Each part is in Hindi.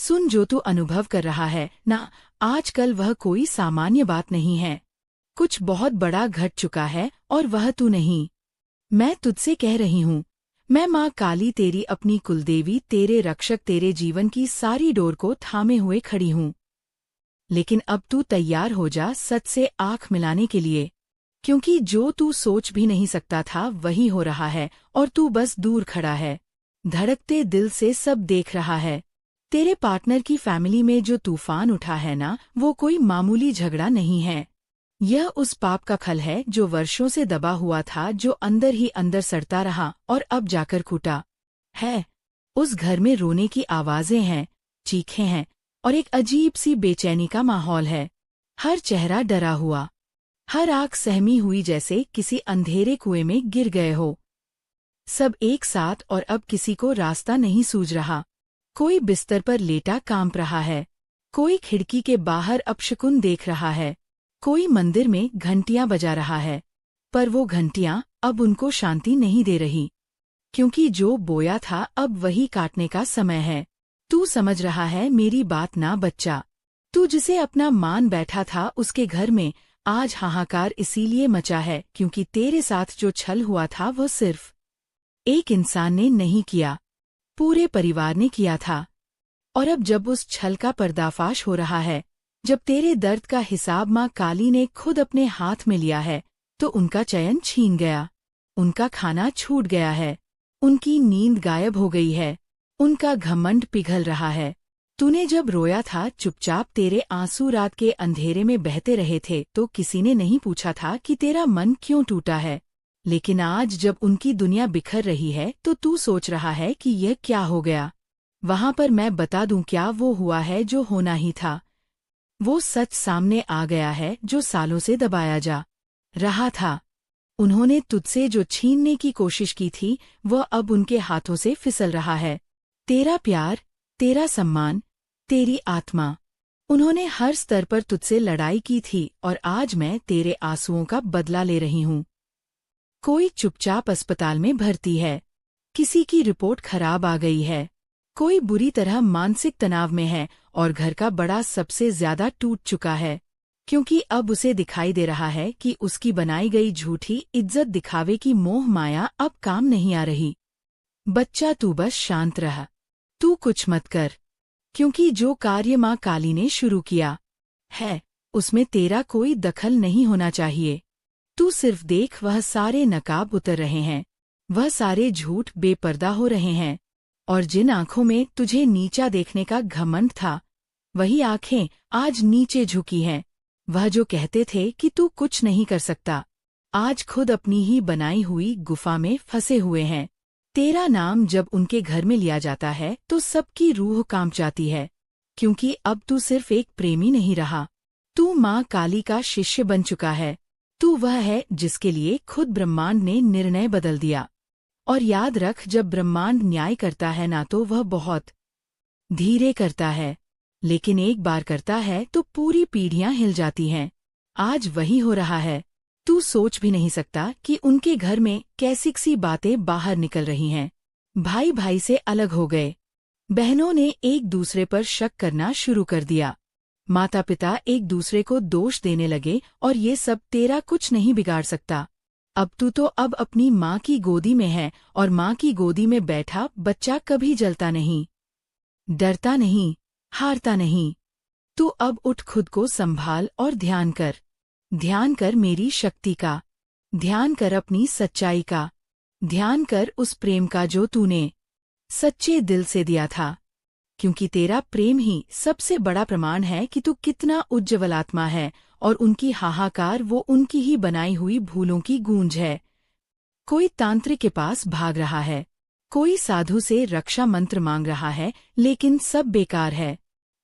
सुन, जो तू अनुभव कर रहा है ना, आजकल वह कोई सामान्य बात नहीं है। कुछ बहुत बड़ा घट चुका है और वह तू नहीं। मैं तुझसे कह रही हूँ, मैं माँ काली, तेरी अपनी कुलदेवी, तेरे रक्षक, तेरे जीवन की सारी डोर को थामे हुए खड़ी हूँ। लेकिन अब तू तैयार हो जा सच से आँख मिलाने के लिए, क्योंकि जो तू सोच भी नहीं सकता था वही हो रहा है और तू बस दूर खड़ा है, धड़कते दिल से सब देख रहा है। तेरे पार्टनर की फैमिली में जो तूफान उठा है ना, वो कोई मामूली झगड़ा नहीं है। यह उस पाप का फल है जो वर्षों से दबा हुआ था, जो अंदर ही अंदर सड़ता रहा और अब जाकर फूटा है। उस घर में रोने की आवाजें हैं, चीखें हैं और एक अजीब सी बेचैनी का माहौल है। हर चेहरा डरा हुआ, हर आँख सहमी हुई, जैसे किसी अंधेरे कुएं में गिर गए हो। सब एक साथ और अब किसी को रास्ता नहीं सूझ रहा। कोई बिस्तर पर लेटा कांप रहा है, कोई खिड़की के बाहर अपशकुन देख रहा है, कोई मंदिर में घंटियां बजा रहा है। पर वो घंटियां अब उनको शांति नहीं दे रही, क्योंकि जो बोया था अब वही काटने का समय है। तू समझ रहा है मेरी बात ना बच्चा? तू जिसे अपना मान बैठा था उसके घर में आज हाहाकार इसीलिए मचा है क्योंकि तेरे साथ जो छल हुआ था वो सिर्फ एक इंसान ने नहीं किया, पूरे परिवार ने किया था। और अब जब उस छल का पर्दाफाश हो रहा है, जब तेरे दर्द का हिसाब माँ काली ने खुद अपने हाथ में लिया है, तो उनका चयन छीन गया, उनका खाना छूट गया है, उनकी नींद गायब हो गई है, उनका घमंड पिघल रहा है। तूने जब रोया था चुपचाप, तेरे आंसू रात के अंधेरे में बहते रहे थे, तो किसी ने नहीं पूछा था कि तेरा मन क्यों टूटा है। लेकिन आज जब उनकी दुनिया बिखर रही है तो तू सोच रहा है कि यह क्या हो गया। वहां पर मैं बता दूं क्या वो हुआ है जो होना ही था। वो सच सामने आ गया है जो सालों से दबाया जा रहा था। उन्होंने तुझसे जो छीनने की कोशिश की थी वह अब उनके हाथों से फिसल रहा है। तेरा प्यार, तेरा सम्मान, तेरी आत्मा। उन्होंने हर स्तर पर तुझसे लड़ाई की थी और आज मैं तेरे आंसुओं का बदला ले रही हूँ। कोई चुपचाप अस्पताल में भर्ती है, किसी की रिपोर्ट खराब आ गई है, कोई बुरी तरह मानसिक तनाव में है और घर का बड़ा सबसे ज्यादा टूट चुका है, क्योंकि अब उसे दिखाई दे रहा है कि उसकी बनाई गई झूठी इज्जत दिखावे की मोह माया अब काम नहीं आ रही। बच्चा, तू बस शांत रह, तू कुछ मत कर, क्योंकि जो कार्य माँ काली ने शुरू किया है उसमें तेरा कोई दखल नहीं होना चाहिए। तू सिर्फ देख, वह सारे नकाब उतर रहे हैं, वह सारे झूठ बेपर्दा हो रहे हैं, और जिन आंखों में तुझे नीचा देखने का घमंड था, वही आंखें आज नीचे झुकी हैं। वह जो कहते थे कि तू कुछ नहीं कर सकता, आज खुद अपनी ही बनाई हुई गुफा में फंसे हुए हैं। तेरा नाम जब उनके घर में लिया जाता है तो सबकी रूह कांप जाती है, क्योंकि अब तू सिर्फ एक प्रेमी नहीं रहा, तू माँ काली का शिष्य बन चुका है। तू वह है जिसके लिए खुद ब्रह्मांड ने निर्णय बदल दिया। और याद रख, जब ब्रह्मांड न्याय करता है ना तो वह बहुत धीरे करता है, लेकिन एक बार करता है तो पूरी पीढ़ियां हिल जाती हैं। आज वही हो रहा है। तू सोच भी नहीं सकता कि उनके घर में कैसी सी बातें बाहर निकल रही हैं। भाई भाई से अलग हो गए, बहनों ने एक दूसरे पर शक करना शुरू कर दिया, माता पिता एक दूसरे को दोष देने लगे, और ये सब तेरा कुछ नहीं बिगाड़ सकता। अब तू तो अब अपनी माँ की गोदी में है, और माँ की गोदी में बैठा बच्चा कभी जलता नहीं, डरता नहीं, हारता नहीं। तू अब उठ, खुद को संभाल और ध्यान कर। ध्यान कर मेरी शक्ति का, ध्यान कर अपनी सच्चाई का, ध्यान कर उस प्रेम का जो तूने सच्चे दिल से दिया था, क्योंकि तेरा प्रेम ही सबसे बड़ा प्रमाण है कि तू कितना उज्ज्वल आत्मा है, और उनकी हाहाकार वो उनकी ही बनाई हुई भूलों की गूंज है। कोई तांत्रिक के पास भाग रहा है, कोई साधु से रक्षा मंत्र मांग रहा है, लेकिन सब बेकार है,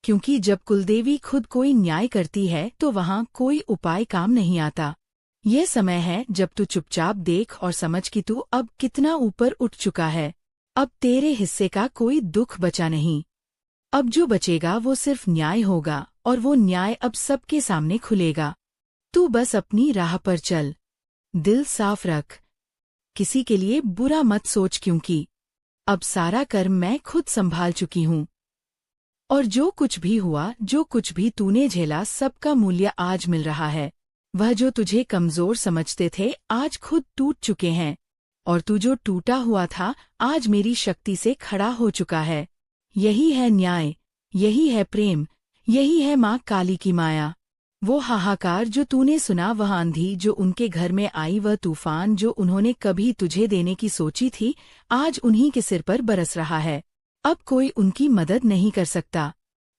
क्योंकि जब कुलदेवी खुद कोई न्याय करती है तो वहाँ कोई उपाय काम नहीं आता। यह समय है जब तू चुपचाप देख और समझ कि तू अब कितना ऊपर उठ चुका है। अब तेरे हिस्से का कोई दुख बचा नहीं। अब जो बचेगा वो सिर्फ न्याय होगा, और वो न्याय अब सबके सामने खुलेगा। तू बस अपनी राह पर चल, दिल साफ रख, किसी के लिए बुरा मत सोच, क्योंकि अब सारा कर्म मैं खुद संभाल चुकी हूँ। और जो कुछ भी हुआ, जो कुछ भी तूने झेला, सबका मूल्य आज मिल रहा है। वह जो तुझे कमजोर समझते थे आज खुद टूट चुके हैं, और तू जो टूटा हुआ था आज मेरी शक्ति से खड़ा हो चुका है। यही है न्याय, यही है प्रेम, यही है माँ काली की माया। वो हाहाकार जो तूने सुना, वह आंधी जो उनके घर में आई, वह तूफान जो उन्होंने कभी तुझे देने की सोची थी, आज उन्हीं के सिर पर बरस रहा है। अब कोई उनकी मदद नहीं कर सकता,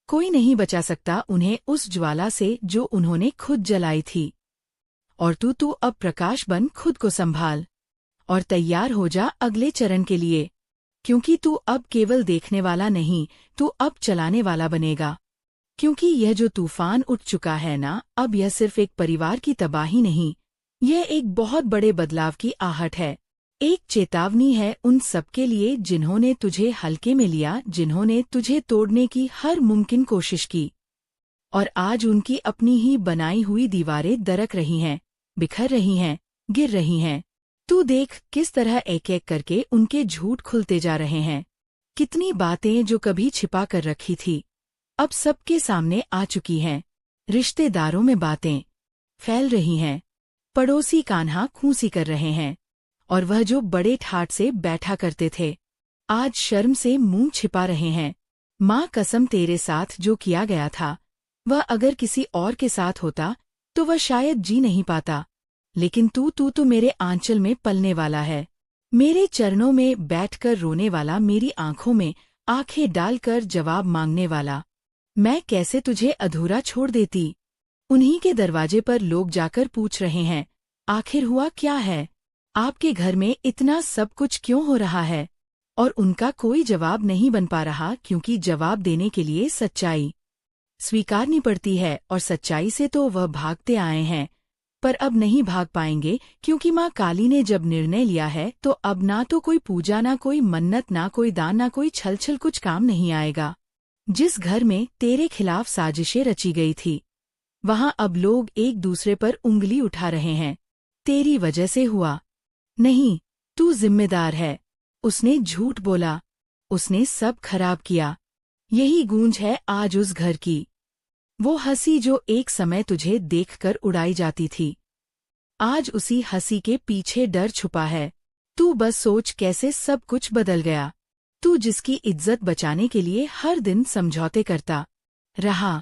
कोई नहीं बचा सकता उन्हें उस ज्वाला से जो उन्होंने खुद जलाई थी। और तू अब प्रकाश बन, खुद को संभाल और तैयार हो जा अगले चरण के लिए, क्योंकि तू अब केवल देखने वाला नहीं, तू अब चलाने वाला बनेगा। क्योंकि यह जो तूफान उठ चुका है ना, अब यह सिर्फ एक परिवार की तबाही नहीं, यह एक बहुत बड़े बदलाव की आहट है। एक चेतावनी है उन सबके लिए जिन्होंने तुझे हल्के में लिया, जिन्होंने तुझे तोड़ने की हर मुमकिन कोशिश की, और आज उनकी अपनी ही बनाई हुई दीवारें दरक रही हैं, बिखर रही हैं, गिर रही हैं। तू देख किस तरह एक एक करके उनके झूठ खुलते जा रहे हैं। कितनी बातें जो कभी छिपा कर रखी थी अब सबके सामने आ चुकी हैं। रिश्तेदारों में बातें फैल रही हैं, पड़ोसी कान्हा खूंसी कर रहे हैं, और वह जो बड़े ठाट से बैठा करते थे आज शर्म से मुंह छिपा रहे हैं। माँ कसम, तेरे साथ जो किया गया था वह अगर किसी और के साथ होता तो वह शायद जी नहीं पाता, लेकिन तू तो मेरे आंचल में पलने वाला है, मेरे चरणों में बैठकर रोने वाला, मेरी आंखों में आंखें डालकर जवाब मांगने वाला। मैं कैसे तुझे अधूरा छोड़ देती। उन्हीं के दरवाजे पर लोग जाकर पूछ रहे हैं, आखिर हुआ क्या है, आपके घर में इतना सब कुछ क्यों हो रहा है। और उनका कोई जवाब नहीं बन पा रहा, क्योंकि जवाब देने के लिए सच्चाई स्वीकारनी पड़ती है, और सच्चाई से तो वह भागते आए हैं, पर अब नहीं भाग पाएंगे, क्योंकि माँ काली ने जब निर्णय लिया है तो अब ना तो कोई पूजा, ना कोई मन्नत, ना कोई दान, ना कोई छल कुछ काम नहीं आएगा। जिस घर में तेरे खिलाफ साजिशें रची गई थी, वहां अब लोग एक दूसरे पर उंगली उठा रहे हैं। तेरी वजह से हुआ, नहीं, तू जिम्मेदार है। उसने झूठ बोला, उसने सब खराब किया। यही गूंज है आज उस घर की, वो हंसी जो एक समय तुझे देखकर उड़ाई जाती थी, आज उसी हंसी के पीछे डर छुपा है। तू बस सोच कैसे सब कुछ बदल गया। तू जिसकी इज्जत बचाने के लिए हर दिन समझौते करता रहा,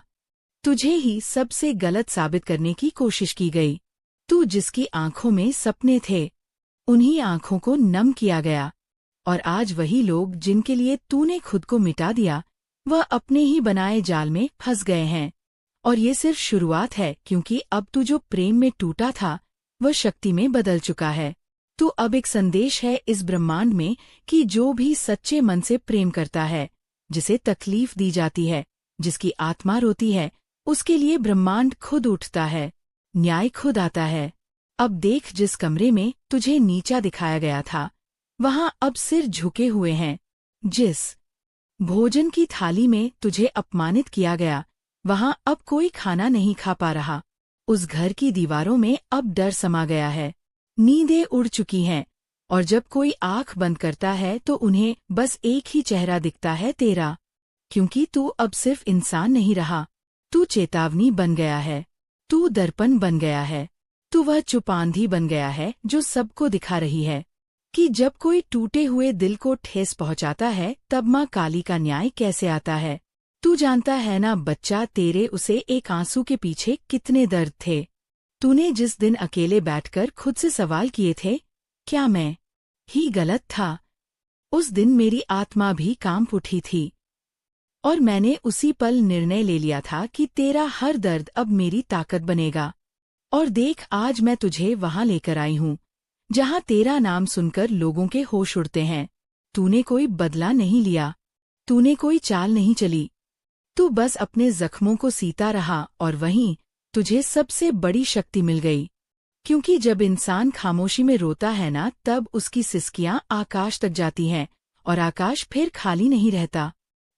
तुझे ही सबसे गलत साबित करने की कोशिश की गई। तू जिसकी आंखों में सपने थे, उन्हीं आंखों को नम किया गया, और आज वही लोग जिनके लिए तूने खुद को मिटा दिया, वह अपने ही बनाए जाल में फंस गए हैं। और ये सिर्फ शुरुआत है, क्योंकि अब तू जो प्रेम में टूटा था वह शक्ति में बदल चुका है। तू अब एक संदेश है इस ब्रह्मांड में कि जो भी सच्चे मन से प्रेम करता है, जिसे तकलीफ दी जाती है, जिसकी आत्मा रोती है, उसके लिए ब्रह्मांड खुद उठता है, न्याय खुद आता है। अब देख, जिस कमरे में तुझे नीचा दिखाया गया था, वहां अब सिर झुके हुए हैं। जिस भोजन की थाली में तुझे अपमानित किया गया, वहां अब कोई खाना नहीं खा पा रहा। उस घर की दीवारों में अब डर समा गया है, नींदें उड़ चुकी हैं, और जब कोई आंख बंद करता है तो उन्हें बस एक ही चेहरा दिखता है, तेरा। क्योंकि तू अब सिर्फ इंसान नहीं रहा, तू चेतावनी बन गया है, तू दर्पण बन गया है, तू वह चुप आंधी बन गया है जो सबको दिखा रही है कि जब कोई टूटे हुए दिल को ठेस पहुंचाता है तब माँ काली का न्याय कैसे आता है। तू जानता है ना बच्चा, तेरे उसे एक आंसू के पीछे कितने दर्द थे। तूने जिस दिन अकेले बैठकर खुद से सवाल किए थे, क्या मैं ही गलत था, उस दिन मेरी आत्मा भी कांप उठी थी, और मैंने उसी पल निर्णय ले लिया था कि तेरा हर दर्द अब मेरी ताकत बनेगा। और देख, आज मैं तुझे वहां लेकर आई हूँ जहां तेरा नाम सुनकर लोगों के होश उड़ते हैं। तूने कोई बदला नहीं लिया, तूने कोई चाल नहीं चली, तू बस अपने जख्मों को सीता रहा, और वहीं तुझे सबसे बड़ी शक्ति मिल गई। क्योंकि जब इंसान खामोशी में रोता है ना, तब उसकी सिसकियां आकाश तक जाती हैं, और आकाश फिर खाली नहीं रहता।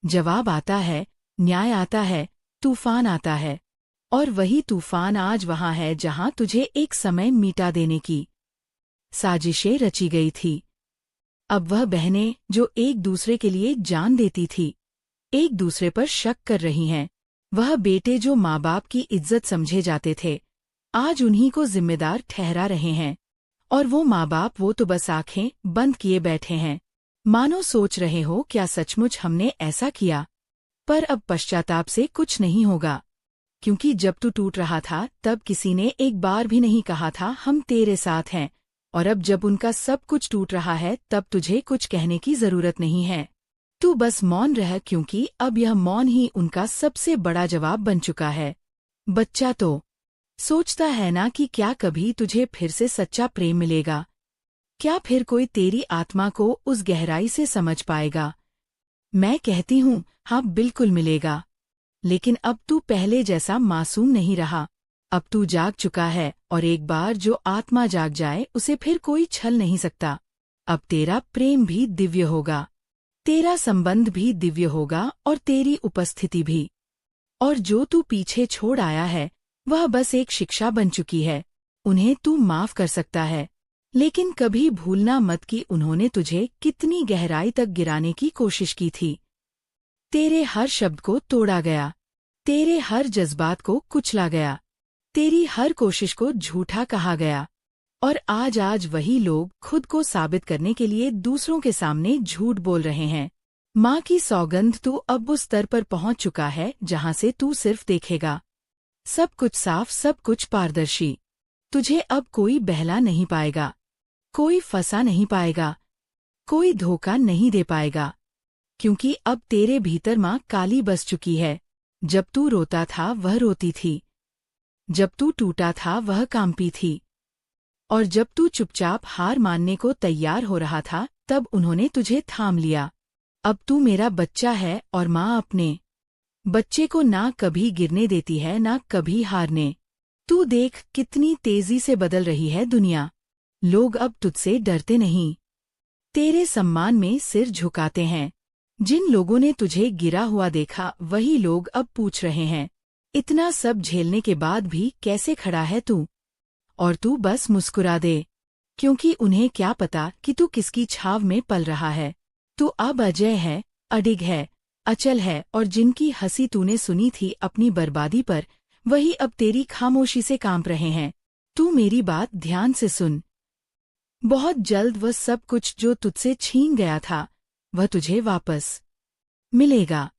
जवाब आता है, न्याय आता है, तूफान आता है, और वही तूफान आज वहां है जहां तुझे एक समय मिटा देने की साजिशें रची गई थी। अब वह बहनें जो एक दूसरे के लिए जान देती थी, एक दूसरे पर शक कर रही हैं। वह बेटे जो माँ बाप की इज्जत समझे जाते थे, आज उन्हीं को जिम्मेदार ठहरा रहे हैं। और वो माँ बाप, वो तो बस आंखें बंद किए बैठे हैं, मानो सोच रहे हो क्या सचमुच हमने ऐसा किया। पर अब पश्चाताप से कुछ नहीं होगा, क्योंकि जब तू टूट रहा था तब किसी ने एक बार भी नहीं कहा था हम तेरे साथ हैं, और अब जब उनका सब कुछ टूट रहा है तब तुझे कुछ कहने की जरूरत नहीं है। तू बस मौन रह, क्योंकि अब यह मौन ही उनका सबसे बड़ा जवाब बन चुका है। बच्चा तो सोचता है ना कि क्या कभी तुझे फिर से सच्चा प्रेम मिलेगा, क्या फिर कोई तेरी आत्मा को उस गहराई से समझ पाएगा। मैं कहती हूँ हाँ, बिल्कुल मिलेगा, लेकिन अब तू पहले जैसा मासूम नहीं रहा। अब तू जाग चुका है, और एक बार जो आत्मा जाग जाए उसे फिर कोई छल नहीं सकता। अब तेरा प्रेम भी दिव्य होगा, तेरा संबंध भी दिव्य होगा, और तेरी उपस्थिति भी। और जो तू पीछे छोड़ आया है वह बस एक शिक्षा बन चुकी है। उन्हें तू माफ कर सकता है, लेकिन कभी भूलना मत कि उन्होंने तुझे कितनी गहराई तक गिराने की कोशिश की थी। तेरे हर शब्द को तोड़ा गया, तेरे हर जज्बात को कुचला गया, तेरी हर कोशिश को झूठा कहा गया, और आज वही लोग खुद को साबित करने के लिए दूसरों के सामने झूठ बोल रहे हैं। माँ की सौगंध, तू अब उस स्तर पर पहुंच चुका है जहां से तू सिर्फ देखेगा, सब कुछ साफ, सब कुछ पारदर्शी। तुझे अब कोई बहला नहीं पाएगा, कोई फंसा नहीं पाएगा, कोई धोखा नहीं दे पाएगा, क्योंकि अब तेरे भीतर माँ काली बस चुकी है। जब तू रोता था वह रोती थी, जब तू टूटा था वह कांपी थी, और जब तू चुपचाप हार मानने को तैयार हो रहा था तब उन्होंने तुझे थाम लिया। अब तू मेरा बच्चा है, और माँ अपने बच्चे को ना कभी गिरने देती है, ना कभी हारने। तू देख कितनी तेजी से बदल रही है दुनिया। लोग अब तुझसे डरते नहीं, तेरे सम्मान में सिर झुकाते हैं। जिन लोगों ने तुझे गिरा हुआ देखा वही लोग अब पूछ रहे हैं, इतना सब झेलने के बाद भी कैसे खड़ा है तू। और तू बस मुस्कुरा दे, क्योंकि उन्हें क्या पता कि तू किसकी छाव में पल रहा है। तू अब अजय है, अडिग है, अचल है, और जिनकी हंसी तूने सुनी थी अपनी बर्बादी पर, वही अब तेरी खामोशी से कांप रहे हैं। तू मेरी बात ध्यान से सुन, बहुत जल्द वह सब कुछ जो तुझसे छीन गया था वह तुझे वापस मिलेगा।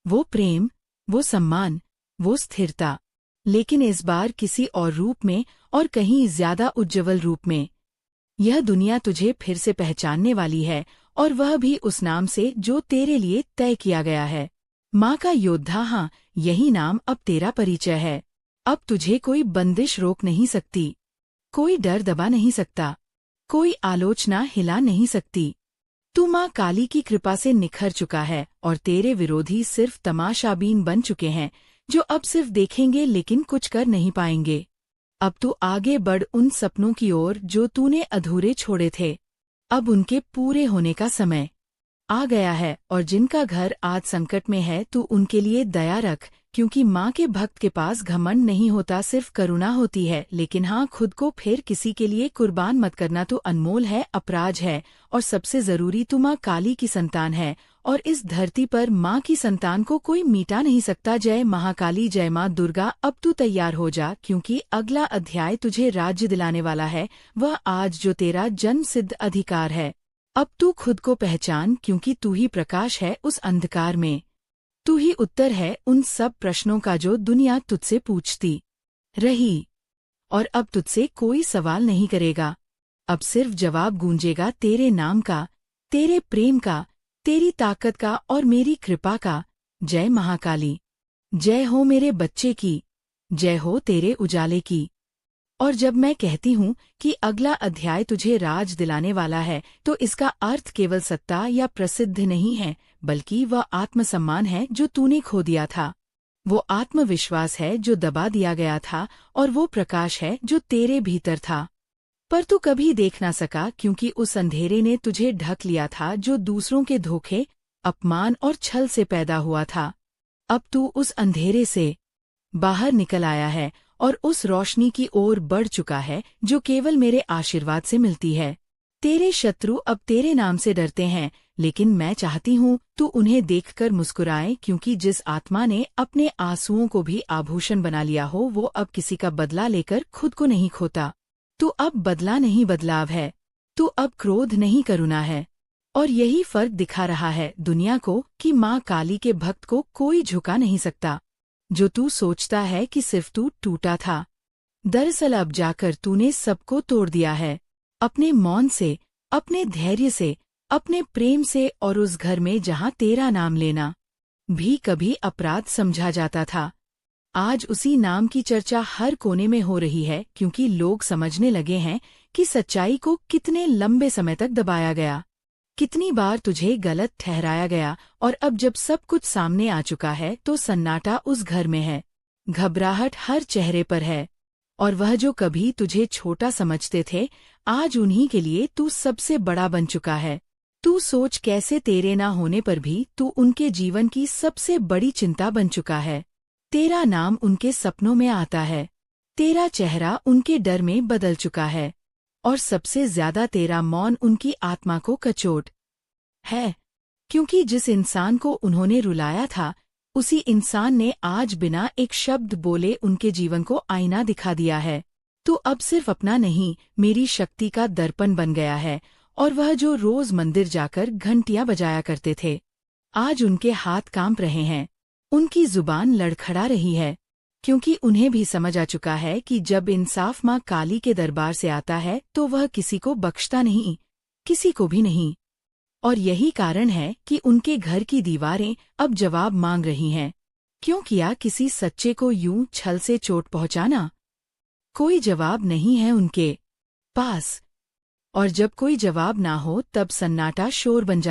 वो प्रेम, वो सम्मान, वो स्थिरता, लेकिन इस बार किसी और रूप में, और कहीं ज्यादा उज्ज्वल रूप में। यह दुनिया तुझे फिर से पहचानने वाली है, और वह भी उस नाम से जो तेरे लिए तय किया गया है, माँ का योद्धा। हाँ, यही नाम अब तेरा परिचय है। अब तुझे कोई बंदिश रोक नहीं सकती, कोई डर दबा नहीं सकता, कोई आलोचना हिला नहीं सकती। तू माँ काली की कृपा से निखर चुका है, और तेरे विरोधी सिर्फ तमाशाबीन बन चुके हैं, जो अब सिर्फ देखेंगे लेकिन कुछ कर नहीं पाएंगे। अब तू आगे बढ़ उन सपनों की ओर जो तूने अधूरे छोड़े थे। अब उनके पूरे होने का समय आ गया है, और जिनका घर आज संकट में है तू उनके लिए दया रख, क्योंकि माँ के भक्त के पास घमंड नहीं होता, सिर्फ करुणा होती है। लेकिन हाँ, खुद को फिर किसी के लिए कुर्बान मत करना, तो अनमोल है, अपराध है, और सबसे जरूरी तू माँ काली की संतान है, और इस धरती पर माँ की संतान को कोई मिटा नहीं सकता। जय महाकाली, जय माँ दुर्गा। अब तू तैयार हो जा, क्योंकि अगला अध्याय तुझे राज्य दिलाने वाला है, वह आज जो तेरा जन्म सिद्ध अधिकार है। अब तू खुद को पहचान, क्योंकि तू ही प्रकाश है उस अंधकार में, तू ही उत्तर है उन सब प्रश्नों का जो दुनिया तुझसे पूछती रही। और अब तुझसे कोई सवाल नहीं करेगा, अब सिर्फ जवाब गूंजेगा तेरे नाम का, तेरे प्रेम का, तेरी ताकत का, और मेरी कृपा का। जय महाकाली, जय हो मेरे बच्चे की, जय हो तेरे उजाले की। और जब मैं कहती हूँ कि अगला अध्याय तुझे राज दिलाने वाला है, तो इसका अर्थ केवल सत्ता या प्रसिद्ध नहीं है, बल्कि वह आत्मसम्मान है जो तूने खो दिया था, वो आत्मविश्वास है जो दबा दिया गया था, और वो प्रकाश है जो तेरे भीतर था, पर तू कभी देख ना सका, क्योंकि उस अंधेरे ने तुझे ढक लिया था जो दूसरों के धोखे, अपमान और छल से पैदा हुआ था। अब तू उस अंधेरे से बाहर निकल आया है, और उस रोशनी की ओर बढ़ चुका है जो केवल मेरे आशीर्वाद से मिलती है। तेरे शत्रु अब तेरे नाम से डरते हैं, लेकिन मैं चाहती हूँ तू उन्हें देखकर मुस्कुराए, क्योंकि जिस आत्मा ने अपने आंसुओं को भी आभूषण बना लिया हो वो अब किसी का बदला लेकर खुद को नहीं खोता। तू अब बदला नहीं बदलाव है, तू अब क्रोध नहीं करुणा है। और यही फर्क दिखा रहा है दुनिया को कि माँ काली के भक्त को कोई झुका नहीं सकता। जो तू सोचता है कि सिर्फ तू टूटा था, दरअसल अब जाकर तूने सबको तोड़ दिया है, अपने मौन से, अपने धैर्य से, अपने प्रेम से। और उस घर में जहाँ तेरा नाम लेना भी कभी अपराध समझा जाता था, आज उसी नाम की चर्चा हर कोने में हो रही है, क्योंकि लोग समझने लगे हैं कि सच्चाई को कितने लंबे समय तक दबाया गया, कितनी बार तुझे गलत ठहराया गया। और अब जब सब कुछ सामने आ चुका है तो सन्नाटा उस घर में है, घबराहट हर चेहरे पर है। और वह जो कभी तुझे छोटा समझते थे, आज उन्हीं के लिए तू सबसे बड़ा बन चुका है। तू सोच कैसे तेरे ना होने पर भी तू उनके जीवन की सबसे बड़ी चिंता बन चुका है। तेरा नाम उनके सपनों में आता है, तेरा चेहरा उनके डर में बदल चुका है, और सबसे ज्यादा तेरा मौन उनकी आत्मा को कचोट है, क्योंकि जिस इंसान को उन्होंने रुलाया था उसी इंसान ने आज बिना एक शब्द बोले उनके जीवन को आईना दिखा दिया है। तू अब सिर्फ अपना नहीं, मेरी शक्ति का दर्पण बन गया है। और वह जो रोज मंदिर जाकर घंटियां बजाया करते थे, आज उनके हाथ कांप रहे हैं, उनकी जुबान लड़खड़ा रही है, क्योंकि उन्हें भी समझ आ चुका है कि जब इंसाफ माँ काली के दरबार से आता है तो वह किसी को बख्शता नहीं, किसी को भी नहीं। और यही कारण है कि उनके घर की दीवारें अब जवाब मांग रही हैं। क्यों किया किसी सच्चे को यूं छल से चोट पहुंचाना? कोई जवाब नहीं है उनके पास। और जब कोई जवाब ना हो तब सन्नाटा शोर बन जाता